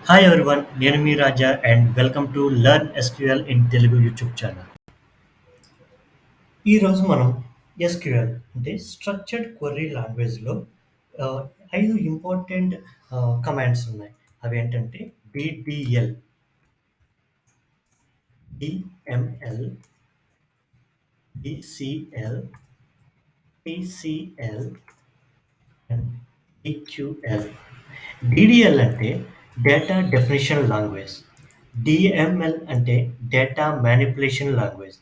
Hi everyone, నేను మీ Raja and welcome to learn SQL in Telugu YouTube channel. ఈరోజు మనం ఎస్క్యూఎల్ అంటే స్ట్రక్చర్డ్ క్వెరీ లాంగ్వేజ్లో 5 ఇంపార్టెంట్ కమాండ్స్ ఉన్నాయి. అవి ఏంటంటే DDL, DML, DCL, TCL and DQL. DDL అంటే డేటా డెఫినిషన్ లాంగ్వేజ్. డిఎంఎల్ అంటే డేటా మ్యానిపులేషన్ లాంగ్వేజ్.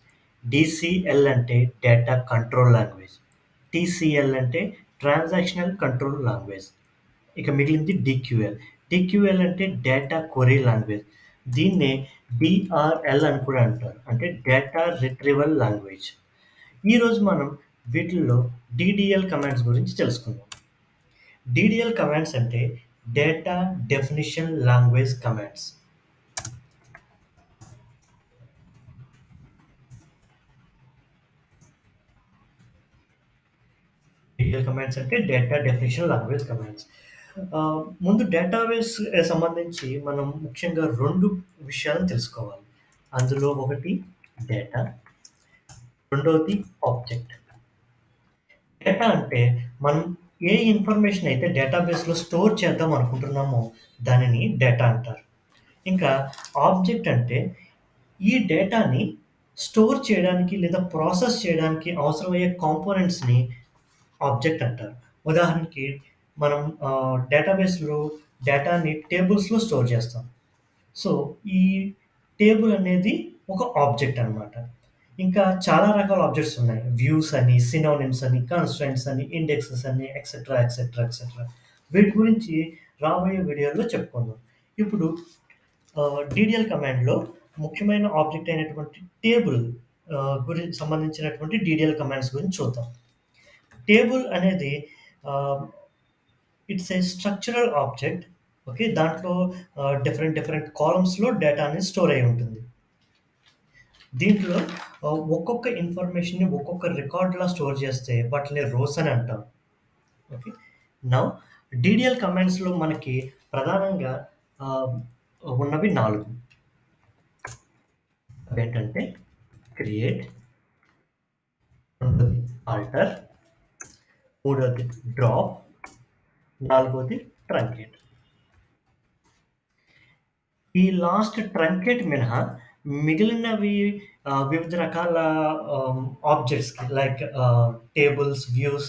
డిసిఎల్ అంటే డేటా కంట్రోల్ లాంగ్వేజ్. టిసిఎల్ అంటే ట్రాన్సాక్షనల్ కంట్రోల్ లాంగ్వేజ్. ఇక మిగిలింది డిక్యూఎల్. డిక్యూఎల్ అంటే డేటా క్వెరీ లాంగ్వేజ్. దీన్నే డిఆర్ఎల్ అని కూడా అంటారు. అంటే డేటా రిట్రీవల్ లాంగ్వేజ్. ఈరోజు మనం వీటిల్లో డిడిఎల్ కమాండ్స్ గురించి తెలుసుకుందాం. డిడిఎల్ కమాండ్స్ అంటే data definition language commands. DDL commands అంటే డేటా డెఫినిషన్ లాంగ్వేజ్ కమాండ్స్. ముందు డేటాబేస్ సంబంధించి మనం ముఖ్యంగా 2 విషయాలను తెలుసుకోవాలి. అందులో ఒకటి డేటా, రెండోది ఆబ్జెక్ట్. డేటా అంటే మనం ఏ ఇన్ఫర్మేషన్ అయితే డేటాబేస్‌లో స్టోర్ చేద్దాం అనుకుంటున్నామో దానిని డేటా అంటారు. ఇంకా ఆబ్జెక్ట్ అంటే ఈ డేటాని స్టోర్ చేయడానికి లేదా ప్రాసెస్ చేయడానికి అవసరమయ్యే కాంపోనెంట్స్‌ని ఆబ్జెక్ట్ అంటారు. ఉదాహరణకి మనం డేటాబేస్‌లో డేటాని టేబుల్స్‌లో స్టోర్ చేస్తాం. సో, ఈ టేబుల్ అనేది ఒక ఆబ్జెక్ట్ అనమాట. ఇంకా చాలా రకాల ఆబ్జెక్ట్స్ ఉన్నాయి. వ్యూస్ అని, సినోనిమ్స్ అని, కన్‌స్ట్రెయింట్స్ అని, ఇండెక్సెస్ అని ఎక్సెట్రా, ఎక్సెట్రా, ఎక్సెట్రా. వీటి గురించి రాబోయే వీడియోలో చెప్పుకుందాం. ఇప్పుడు డీడీఎల్ కమాండ్‌లో ముఖ్యమైన ఆబ్జెక్ట్ అయినటువంటి టేబుల్ సంబంధించినటువంటి డీడీఎల్ కమాండ్స్ గురించి చూద్దాం. టేబుల్ అనేది ఆహ్, it's a structural object. Okay. దాంట్లో డిఫరెంట్ కాలమ్స్‌లో డేటా అనేది స్టోర్ అయ్యి ఉంటుంది. దీంట్లో ఒక్కొక్క ఇన్ఫర్మేషన్‌ని ఒక్కొక్క రికార్డ్‌లా స్టోర్ చేస్తే వాటిని రోస్ అని అంటాం. ఓకే. నౌ డీడీఎల్ కమాండ్స్‌లో మనకి ప్రధానంగా ఆహ్, ఉన్నవి 4. అవేంటంటే క్రియేట్, రెండోది ఆల్టర్, మూడోది డ్రాప్, నాలుగోది ట్రంకేట్. ఈ లాస్ట్ ట్రంకేట్ మినహా మిగిలినవి వివిధ రకాల ఆహ్, ఆబ్జెక్ట్స్‌కి లైక్ టేబుల్స్, వ్యూస్,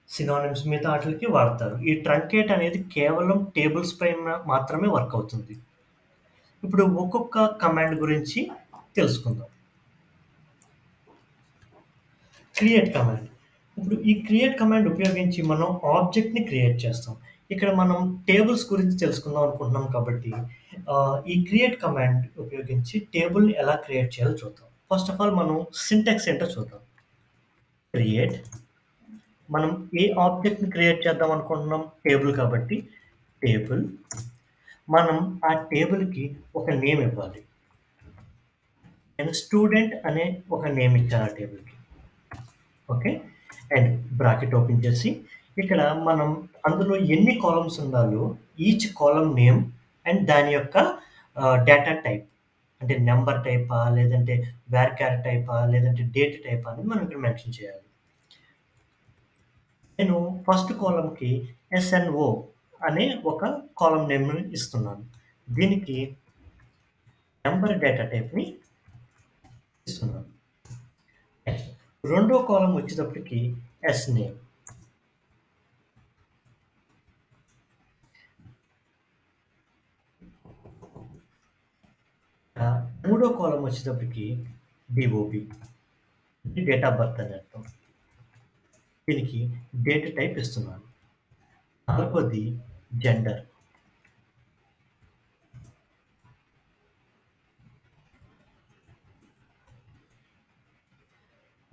సినోనిమ్స్ మిగతా ఆటిలకి వాడతారు. ఈ ట్రంకేట్ అనేది కేవలం టేబుల్స్ పైన మాత్రమే వర్క్ అవుతుంది. ఇప్పుడు ఒక్కొక్క కమాండ్ గురించి తెలుసుకుందాం. Create command. ఇప్పుడు ఈ క్రియేట్ కమాండ్ ఉపయోగించి మనం ఆబ్జెక్ట్‌ని క్రియేట్ చేస్తాం. ఇక్కడ మనం టేబుల్స్ గురించి తెలుసుకుందాం అనుకుంటున్నాం కాబట్టి ఈ క్రియేట్ కమాండ్ ఉపయోగించి టేబుల్‌ని ఎలా క్రియేట్ చేయాలో చూద్దాం. ఫస్ట్ ఆఫ్ ఆల్ మనం సింటాక్స్ ఏంటో చూద్దాం. క్రియేట్, మనం ఏ ఆబ్జెక్ట్‌ని క్రియేట్ చేద్దాం అనుకుంటున్నాం? టేబుల్ కాబట్టి టేబుల్. మనం ఆ టేబుల్‌కి ఒక నేమ్ ఇవ్వాలి. నేను స్టూడెంట్ అనే ఒక నేమ్ ఇచ్చాను ఆ టేబుల్‌కి. ఓకే. అండ్ బ్రాకెట్ ఓపెన్ చేసి ఇక్కడ మనం అందులో ఎన్ని కాలమ్స్ ఉండాలో ఈచ్ కాలమ్ నేమ్ అండ్ దాని యొక్క డేటా టైప్. అంటే నంబర్ టైపా? లేదంటే వార్‌చార్ టైపా? లేదంటే డేట్ టైపా? అనేది మనం ఇక్కడ మెన్షన్ చేయాలి. నేను ఫస్ట్ కాలమ్‌కి ఎస్ఎన్ఓ అనే ఒక కాలమ్ నేమ్‌ని ఇస్తున్నాను. దీనికి నంబర్ డేటా టైప్‌ని ఇస్తున్నాను. నెక్స్ట్ రెండో కాలమ్ వచ్చేటప్పటికి ఎస్‌నేమ్. మూడో కాలమ్ వచ్చేటప్పటికి డిఓబి. అంటే డేట్ ఆఫ్ బర్త్ అని అర్థం. దీనికి డేట్ టైప్ ఇస్తున్నాను. నాలుగోది జెండర్.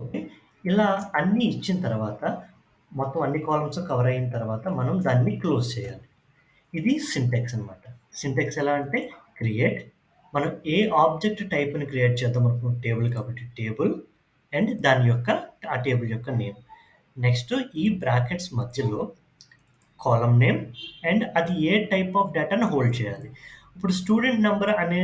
ఓకే. ఇలా అన్నీ ఇచ్చిన తర్వాత మొత్తం అన్ని కాలమ్స్ కవర్ అయిన తర్వాత మనం దాన్ని క్లోజ్ చేయాలి. ఇది సింటాక్స్ అన్నమాట. సింటాక్స్ ఎలా అంటే క్రియేట్, మనం ఏ ఆబ్జెక్ట్ టైప్‌ని క్రియేట్ చేద్దాం అనుకుంటున్నాం టేబుల్ కాబట్టి టేబుల్ అండ్ దాని యొక్క ఆ టేబుల్ యొక్క నేమ్. నెక్స్ట్ ఈ బ్రాకెట్స్ మధ్యలో కాలమ్ నేమ్ అండ్ అది ఏ టైప్ ఆఫ్ డేటాను హోల్డ్ చేయాలి. ఇప్పుడు స్టూడెంట్ నంబర్ అనే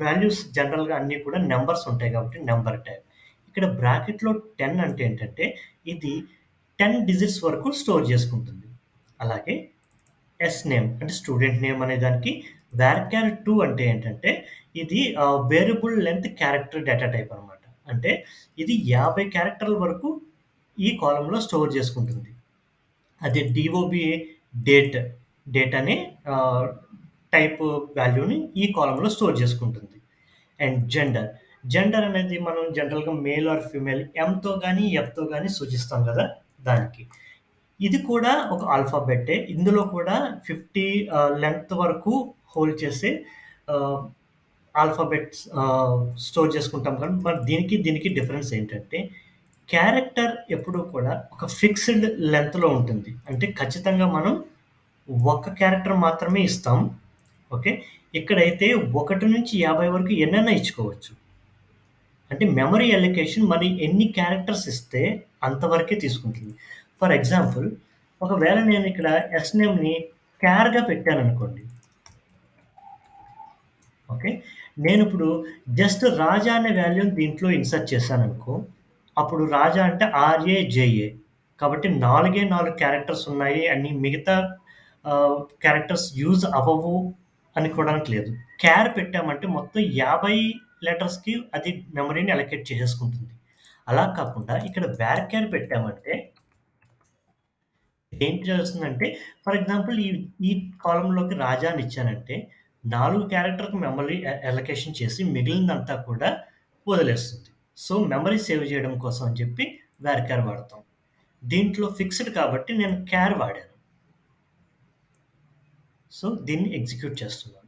వాల్యూస్ జనరల్‌గా అన్నీ కూడా నంబర్స్ ఉంటాయి కాబట్టి నంబర్ టైప్. ఇక్కడ బ్రాకెట్‌లో 10 అంటే ఏంటంటే ఇది 10 డిజిట్స్ వరకు స్టోర్ చేసుకుంటుంది. అలాగే నేమ్ అంటే స్టూడెంట్ నేమ్ అనే దానికి వార్‌చార్ 2 అంటే ఏంటంటే ఇది variable length character data type అనమాట. అంటే ఇది 50 క్యారెక్టర్ల వరకు ఈ కాలమ్‌లో స్టోర్ చేసుకుంటుంది. అదే డీఓబీఏ డేట్, డేట్ అనే ఆహ్, టైప్ వాల్యూని ఈ కాలమ్‌లో స్టోర్ చేసుకుంటుంది. And gender. జెండర్ అనేది మనం జనరల్‌గా మేల్ ఆర్ ఫీమేల్ ఎంతో గాని, ఎఫ్‌తో గాని సూచిస్తాం గదా! దానికి. ఇది కూడా ఒక ఆల్ఫాబెట్టే. ఇందులో కూడా 50 లెంగ్త్ వరకు హోల్డ్ చేసే ఆహ్, ఆల్ఫాబెట్స్ స్టోర్ చేసుకుంటాం కానీ, మరి దీనికి డిఫరెన్స్ ఏంటంటే, క్యారెక్టర్ ఎప్పుడూ కూడా ఒక ఫిక్స్‌డ్ లెంగ్త్‌లో ఉంటుంది. అంటే ఖచ్చితంగా మనం ఒక్క క్యారెక్టర్ మాత్రమే ఇస్తాం. ఓకే. ఇక్కడైతే 1-50 వరకు ఎన్నైనా ఇచ్చుకోవచ్చు. అంటే మెమరీ అలొకేషన్ మరి ఎన్ని క్యారెక్టర్స్ ఇస్తే అంతవరకే తీసుకుంటుంది. ఫర్ ఎగ్జాంపుల్ ఒకవేళ నేనిక్కడ నేమ్‌ని క్యార్‌గా పెట్టాననుకోండి. ఓకే. నేనిప్పుడు జస్ట్ రాజా అనే వాల్యూని దీంట్లో ఇన్సర్ట్ చేశాననుకో, అప్పుడు రాజా అంటే ఆర్ఏజేఏ. కాబట్టి 4 క్యారెక్టర్స్ ఉన్నాయి అని మిగతా క్యారెక్టర్స్ యూజ్ అవ్వవు అనుకోవడానికి లేదు. క్యార్ పెట్టామంటే మొత్తం 50 లెటర్స్‌కి అది మెమరీని అలొకేట్ చేసేసుకుంటుంది. అలా కాకుండా ఇక్కడ వేర్ క్యార్ పెట్టామంటే ఏం చేస్తుందంటే ఫర్ ఎగ్జాంపుల్ ఈ కాలమ్‌లోకి రాజా అని ఇచ్చానంటే 4 క్యారెక్టర్‌కి మెమరీ అలొకేషన్ చేసి మిగిలినదంతా కూడా వదిలేస్తుంది. సో, మెమరీ సేవ్ చేయడం కోసం అని చెప్పి వేర్ క్యార్ వాడతాం. దీంట్లో ఫిక్స్‌డ్ కాబట్టి నేను క్యార్ వాడాను. సో, దీన్ని ఎగ్జిక్యూట్ చేస్తున్నాను.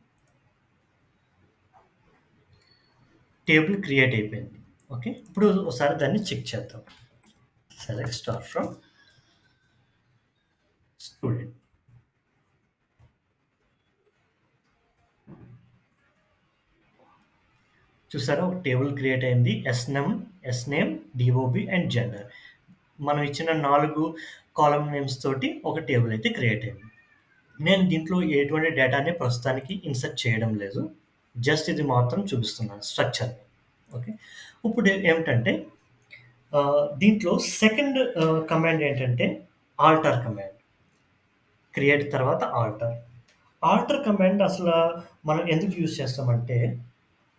టేబుల్ క్రియేట్ అయిపోయింది. ఓకే. ఇప్పుడు ఒకసారి దాన్ని చెక్ చేద్దాం. Select star from student. చూసారా ఒక టేబుల్ క్రియేట్ అయింది. ఎస్‌నేమ్, డీఓబీ అండ్ జెండర్. మనం ఇచ్చిన 4 కాలమ్ నేమ్స్ తోటి ఒక టేబుల్ అయితే క్రియేట్ అయింది. నేను దీంట్లో ఎటువంటి డేటాని ప్రస్తుతానికి ఇన్సర్ట్ చేయడం లేదు. జస్ట్ ఇది మాత్రం చూపిస్తున్నాను స్ట్రక్చర్‌ని. ఓకే. ఇప్పుడు ఏమిటంటే దీంట్లో సెకండ్ కమాండ్ ఏంటంటే ఆల్టర్ కమాండ్. క్రియేట్ తర్వాత ఆల్టర్. ఆల్టర్ కమాండ్ అసల మనం ఎందుకు యూజ్ చేస్తామంటే,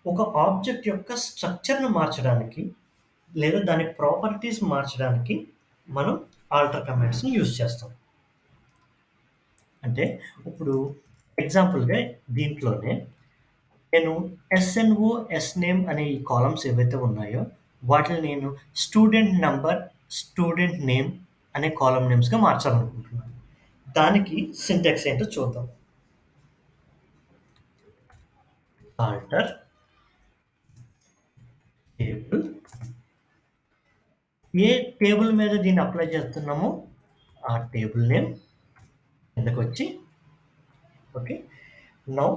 ఒక ఆబ్జెక్ట్ యొక్క స్ట్రక్చర్‌ని మార్చడానికి, లేదా దాని ప్రాపర్టీస్ మార్చడానికి మనం ఆల్టర్ కమాండ్స్‌ని యూజ్ చేస్తాం. అంటే ఇప్పుడు ఎగ్జాంపుల్‌గా దీంట్లోనే నేను ఎస్ఎన్ఓ, ఎస్‌నేమ్ అనే ఈ కాలమ్స్ ఏవైతే ఉన్నాయో, వాటిని నేను స్టూడెంట్ నంబర్, స్టూడెంట్ నేమ్ అనే కాలమ్ నేమ్స్‌గా మార్చాలనుకుంటున్నాను. దానికి సింటాక్స్ ఏంటో చూద్దాం. ఆల్టర్ టేబుల్ ఏ టేబుల్ మీద దీన్ని అప్లై చేస్తున్నామో, ఆ టేబుల్ నేమ్ కిందకొచ్చి ఓకే. నౌ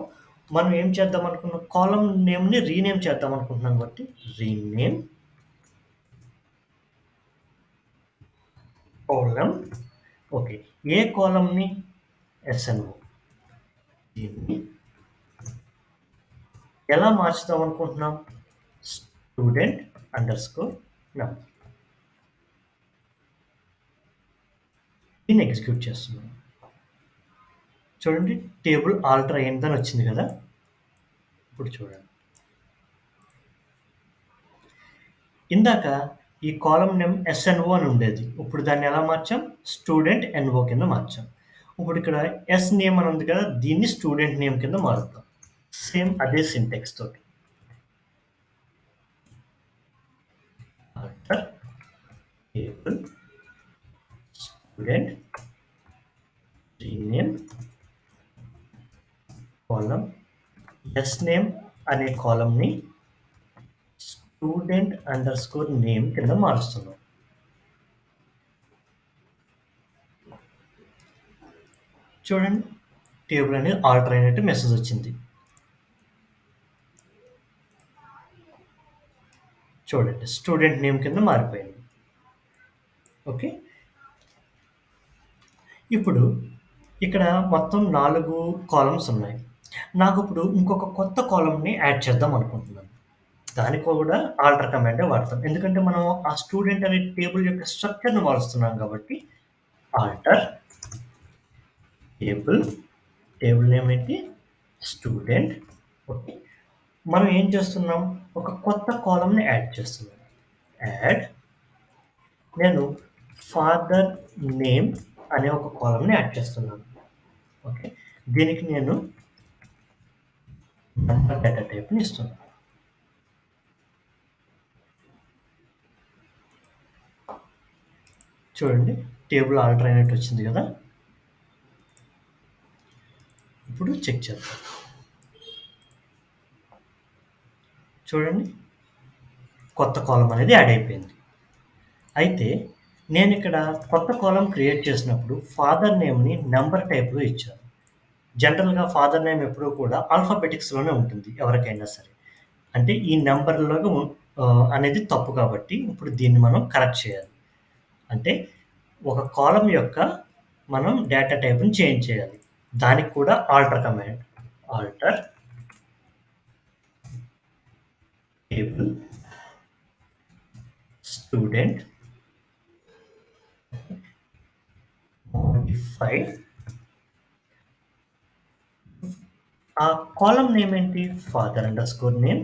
మనం ఏం చేద్దాం అనుకున్నాం, కాలమ్ నేమ్‌ని రీనేమ్ చేద్దాం అనుకుంటున్నాం కాబట్టి రీనేమ్ కాలమ్ ఓకే. ఏ కాలమ్‌ని ఎస్ఎన్ఓ దీన్ని ఎలా మార్చుదాం అనుకుంటున్నాం? Student underscore number. దీన్ని ఎగ్జిక్యూట్ చేస్తున్నాను. చూడండి టేబుల్ ఆల్టర్ అయిందని వచ్చింది కదా! ఇప్పుడు చూడండి. ఇందాక ఈ కాలమ్ నేమ్ ఎస్ఎన్ఓ అని ఉండేది. ఇప్పుడు దాన్ని ఎలా మార్చాం? స్టూడెంట్ ఎన్ఓ కింద మార్చాం. ఇప్పుడు ఇక్కడ ఎస్ నేమ్ అని ఉంది కదా! దీన్ని స్టూడెంట్ నేమ్ కింద మారుద్దాం. సేమ్ అదే సింటాక్స్ తోటి. Alter table student rename column name అనే కాలమ్‌ని స్టూడెంట్ అండర్‌స్కోర్ నేమ్ కింద మారుస్తున్నాం. చూడండి టేబుల్ అనేది ఆల్టర్ అయినట్టు మెసేజ్ వచ్చింది. చూడండి స్టూడెంట్ నేమ్ కింద మారిపోయింది. ఓకే. ఇప్పుడు ఇక్కడ మొత్తం 4 కాలమ్స్ ఉన్నాయి. నాకిప్పుడు ఇంకొక కొత్త కాలమ్‌ని యాడ్ చేద్దాం అనుకుంటున్నాను. దానికి కూడా ఆల్టర్ కమాండే వాడతాం. ఎందుకంటే మనం ఆ స్టూడెంట్ అనే టేబుల్ యొక్క స్ట్రక్చర్‌ని మారుస్తున్నాం కాబట్టి ఆల్టర్ టేబుల్, టేబుల్ నేమ్ ఏంటి? స్టూడెంట్. ఓకే. మనం ఏం చేస్తున్నాం? ఒక కొత్త కాలమ్‌ని యాడ్ చేస్తున్నాం. యాడ్ నేను ఫాదర్ నేమ్ అనే ఒక కాలమ్‌ని యాడ్ చేస్తున్నాను. ఓకే. దీనికి నేను నంబర్ డేటా టైప్‌ని ఇస్తున్నాను. చూడండి టేబుల్ ఆల్టర్ అయినట్టు వచ్చింది కదా! ఇప్పుడు చెక్ చేద్దాం. చూడండి కొత్త కాలమ్ అనేది యాడ్ అయిపోయింది. అయితే నేనిక్కడ కొత్త కాలమ్ క్రియేట్ చేసినప్పుడు ఫాదర్ నేమ్‌ని నంబర్ టైప్‌లో ఇచ్చాను. జనరల్‌గా ఫాదర్ నేమ్ ఎప్పుడూ కూడా ఆల్ఫాబెటిక్స్‌లోనే ఉంటుంది ఎవరికైనా సరే. అంటే ఈ నంబర్‌లోగా అనేది తప్పు కాబట్టి ఇప్పుడు దీన్ని మనం కరెక్ట్ చేయాలి. అంటే ఒక కాలమ్ యొక్క మనం డేటా టైప్‌ని చేంజ్ చేయాలి. దానికి కూడా alter command. Alter table student modify ఆ కాలమ్ నేమ్ ఏంటి? Father underscore name.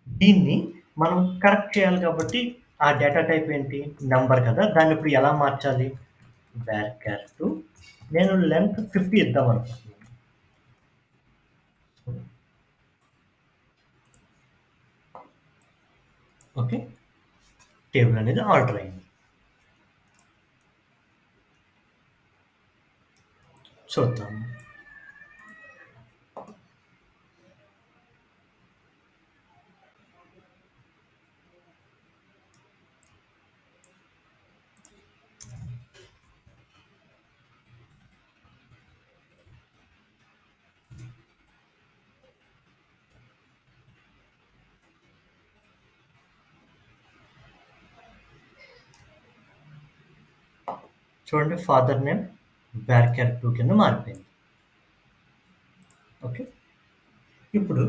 దీన్ని మనం కరెక్ట్ చేయాలి కాబట్టి ఆ డేటా టైప్ ఏంటి? నంబర్ కదా! దాన్ని ఇప్పుడు ఎలా మార్చాలి? varchar 2 నేను లెంగ్త్ 50 ఇద్దామనుకుంటున్నాను. ఓకే. టేబుల్ అనేది ఆల్టర్ అయింది. చూద్దాం. చూడండి ఫాదర్ నేమ్ varchar 2 కింద మారిపోయింది. ఓకే. ఇప్పుడు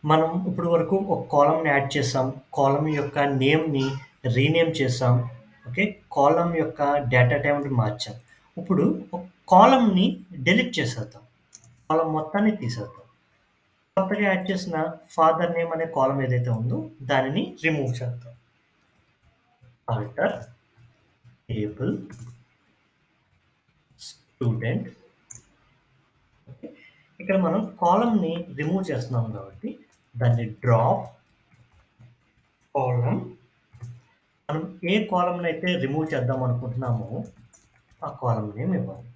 మనం ఇప్పటి వరకు ఒక కాలమ్‌ని యాడ్ చేసాం. కాలమ్ యొక్క నేమ్‌ని రీనేమ్ చేసాం. ఓకే. కాలమ్ యొక్క డేటా టైప్‌ని మార్చాం. ఇప్పుడు ఒక కాలమ్‌ని డిలీట్ చేసేద్దాం. కాలమ్ మొత్తాన్ని తీసేద్దాం. కొత్తగా యాడ్ చేసిన ఫాదర్ నేమ్ అనే కాలమ్ ఏదైతే ఉందో దానిని రిమూవ్ చేద్దాం. Alter table student. ఇక్కడ మనం కాలమ్‌ని రిమూవ్ చేస్తున్నాం కాబట్టి దాన్ని డ్రాప్ కాలమ్ మనం ఏ కాలమ్‌నైతే రిమూవ్ చేద్దాం అనుకుంటున్నామో ఆ కాలమ్ నేమ్ ఇవ్వాలి.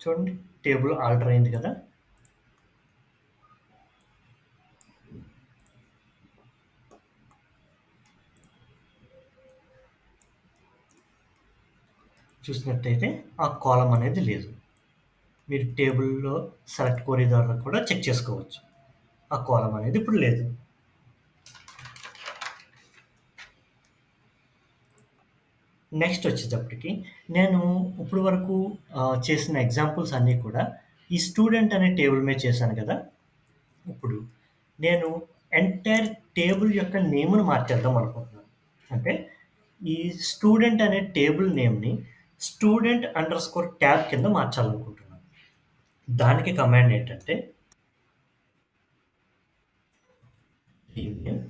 చూడండి టేబుల్ ఆల్టర్ అయింది కదా! చూసినట్టయితే ఆ కాలమ్ అనేది లేదు. మీరు టేబుల్‌లో సెలెక్ట్ క్వెరీ ద్వారా కూడా చెక్ చేసుకోవచ్చు. ఆ కాలమ్ అనేది ఇప్పుడు లేదు. నెక్స్ట్ వచ్చేటప్పటికి నేను ఇప్పటి వరకు చేసిన ఎగ్జాంపుల్స్ అన్నీ కూడా ఈ స్టూడెంట్ అనే టేబుల్ మీద చేశాను కదా! ఇప్పుడు నేను ఎంటైర్ టేబుల్ యొక్క నేమ్‌ని మార్చేద్దాం అనుకుంటున్నాను. అంటే ఈ స్టూడెంట్ అనే టేబుల్ నేమ్‌ని స్టూడెంట్ అండర్ స్కోర్ ట్యాబ్ కింద మార్చాలనుకుంటున్నాను. దానికి కమాండ్ ఏంటంటే rename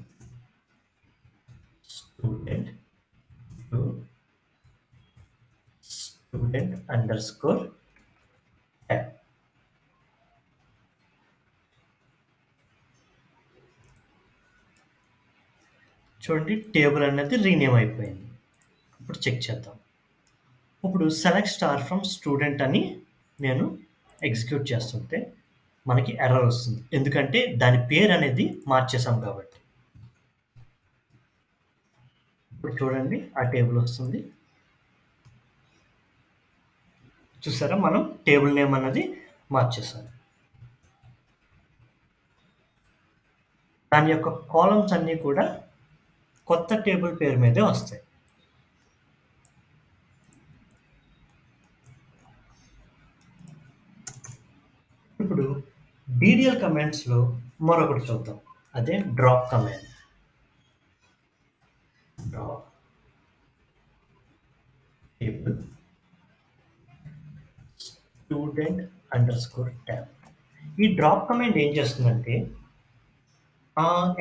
student to student underscore tab. చూడండి టేబుల్ అనేది రీనేమ్ అయిపోయింది. ఇప్పుడు చెక్ చేద్దాం. ఇప్పుడు సెలెక్ట్ స్టార్ ఫ్రమ్ స్టూడెంట్ అని నేను ఎగ్జిక్యూట్ చేస్తుంటే మనకి ఎర్రర్ వస్తుంది. ఎందుకంటే దాని పేరు అనేది మార్చేసాం కాబట్టి. ఇప్పుడు చూడండి ఆ టేబుల్ వస్తుంది. చూసారా మనం టేబుల్ నేమ్ అన్నది మార్చేసాం. దాని యొక్క కాలమ్స్ అన్నీ కూడా కొత్త టేబుల్ పేరు మీదే వస్తాయి. ఇప్పుడు డీడీఎల్ కమాండ్స్‌లో మరొకటి చూద్దాం. అదే drop command. Drop table student underscore tab. ఈ డ్రాప్ కమాండ్ ఏం చేస్తుందంటే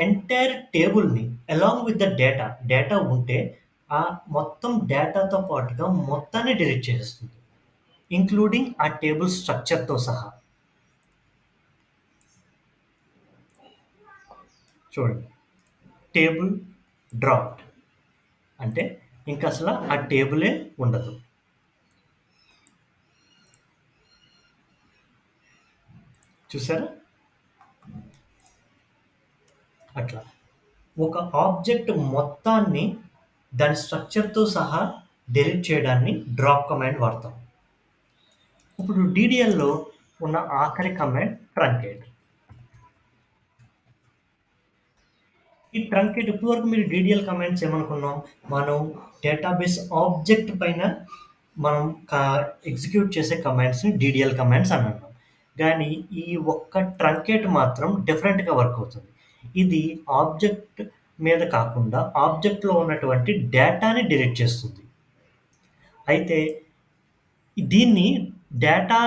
ఎంటైర్ టేబుల్‌ని అలాంగ్ విత్ ద డేటా ఉంటే మొత్తం డేటాతో పాటుగా మొత్తాన్ని డిలీట్ చేసేస్తుంది. ఇంక్లూడింగ్ ఆ టేబుల్ స్ట్రక్చర్‌తో సహా. చూడండి. టేబుల్ డ్రాప్డ్ అంటే ఇంకసల ఆ టేబులే ఉండదు. చూసారా? అట్లా. ఒక ఆబ్జెక్ట్ మొత్తాన్ని దాని స్ట్రక్చర్‌తో సహా డిలీట్ చేయడాన్ని డ్రాప్ కమాండ్ వాడతాం. ఇప్పుడు డీడీఎల్‌లో ఉన్న ఆఖరి కమాండ్ ట్రంకేట్. ఈ ట్రంకేట్ ఇప్పటివరకు మీరు డీడీఎల్ కమాండ్స్ ఏమనుకున్నాం? మనం డేటాబేస్ ఆబ్జెక్ట్ పైన మనం ఎగ్జిక్యూట్ చేసే కమాండ్స్‌ని డీడీఎల్ కమాండ్స్ అని అన్నాం. గానీ ఈ ఒక్క ట్రంకేట్ మాత్రం డిఫరెంట్‌గా వర్క్ అవుతుంది. ఇది ఆబ్జెక్ట్ మీద కాకుండా ఆబ్జెక్ట్‌లో ఉన్నటువంటి డేటాని డిలీట్ చేస్తుంది. అయితే దీన్ని డేటా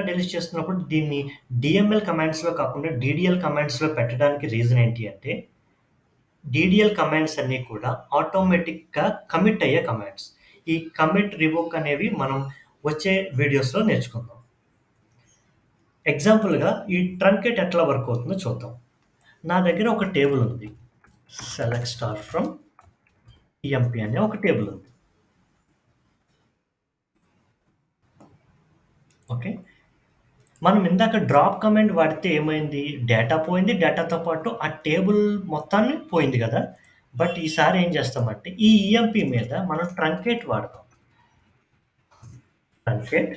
డిలీట్ చేస్తున్నప్పుడు దీన్ని డీఎంఎల్ కమాండ్స్‌లో కాకుండా డీడీఎల్ కమాండ్స్‌లో పెట్టడానికి రీజన్ ఏంటి అంటే డీడీఎల్ కమాండ్స్ అన్నీ కూడా ఆటోమేటిక్‌గా కమిట్ అయ్యే కమాండ్స్. ఈ కమిట్, రివోక్ అనేవి మనం వచ్చే వీడియోస్‌లో నేర్చుకుందాం. ఎగ్జాంపుల్‌గా ఈ ట్రంకేట్ ఎట్లా వర్క్ అవుతుందో చూద్దాం. నా దగ్గర ఒక టేబుల్ ఉంది. సెలెక్ట్ స్టార్ ఫ్రమ్ ఈఎంపీ అనే ఒక టేబుల్ ఉంది. ఓకే. మనం ఇందాక డ్రాప్ కమాండ్ వాడితే ఏమైంది? డేటా పోయింది. డేటాతో పాటు ఆ టేబుల్ మొత్తాన్ని పోయింది గదా! బట్ ఈసారి ఏం చేస్తామంటే ఈ ఈఎంపీ మీద మనం ట్రంకేట్ వాడతాం. ట్రంకేట్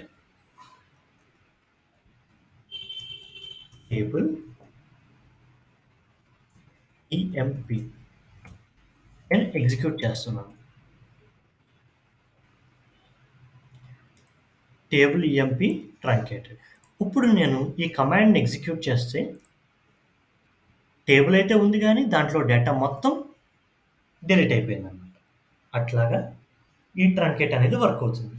టేబుల్ ఈఎంపీ నేను ఎగ్జిక్యూట్ చేస్తున్నాను. Table EMP truncated. ఇప్పుడు నేను ఈ కమాండ్‌ని ఎగ్జిక్యూట్ చేస్తే టేబుల్ అయితే ఉంది గానీ దాంట్లో డేటా మొత్తం డిలీట్ అయిపోయిందన్నమాట. అట్లాగా ఈ ట్రంకేట్ అనేది వర్క్ అవుతుంది.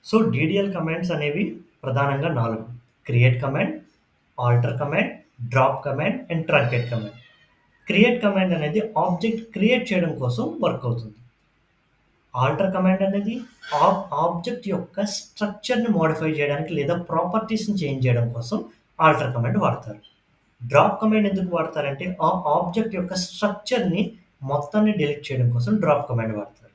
సో, డీడీఎల్ కమాండ్స్ అనేవి ప్రధానంగా 4. Create command, alter command, drop command and truncate command. Create command అనేది ఆబ్జెక్ట్ క్రియేట్ చేయడం కోసం వర్క్ అవుతుంది. ఆల్టర్ కమాండ్ అనేది ఆబ్జెక్ట్ యొక్క స్ట్రక్చర్‌ని మోడిఫై చేయడానికి లేదా ప్రాపర్టీస్‌ని చేంజ్ చేయడం కోసం ఆల్టర్ కమాండ్ వాడతారు. డ్రాప్ కమాండ్ ఎందుకు వాడతారంటే ఆ ఆబ్జెక్ట్ యొక్క స్ట్రక్చర్‌ని మొత్తాన్ని డిలీట్ చేయడం కోసం డ్రాప్ కమాండ్ వాడతారు.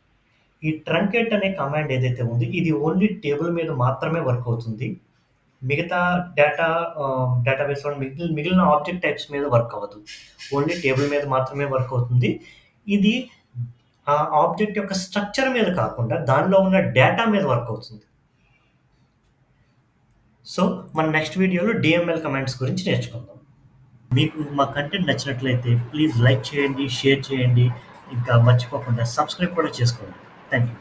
ఈ ట్రంకేట్ అనే కమాండ్ ఏదైతే ఉందో ఇది ఓన్లీ టేబుల్ మీద మాత్రమే వర్క్ అవుతుంది. మిగతా డేటాబేస్‌లో మిగిలిన ఆబ్జెక్ట్ టైప్స్ మీద వర్క్ అవ్వదు. ఓన్లీ టేబుల్ మీద మాత్రమే వర్క్ అవుతుంది. ఇది ఆ ఆబ్జెక్ట్ యొక్క స్ట్రక్చర్ మీద కాకుండా దానిలో ఉన్న డేటా మీద వర్క్ అవుతుంది. సో, మన నెక్స్ట్ వీడియోలో డీఎంఎల్ కమాండ్స్ గురించి నేర్చుకుందాం. మీకు మా కంటెంట్ నచ్చినట్లయితే ప్లీజ్ లైక్ చేయండి, షేర్ చేయండి. ఇంకా మర్చిపోకుండా సబ్స్క్రైబ్ కూడా చేసుకోండి. Thank you.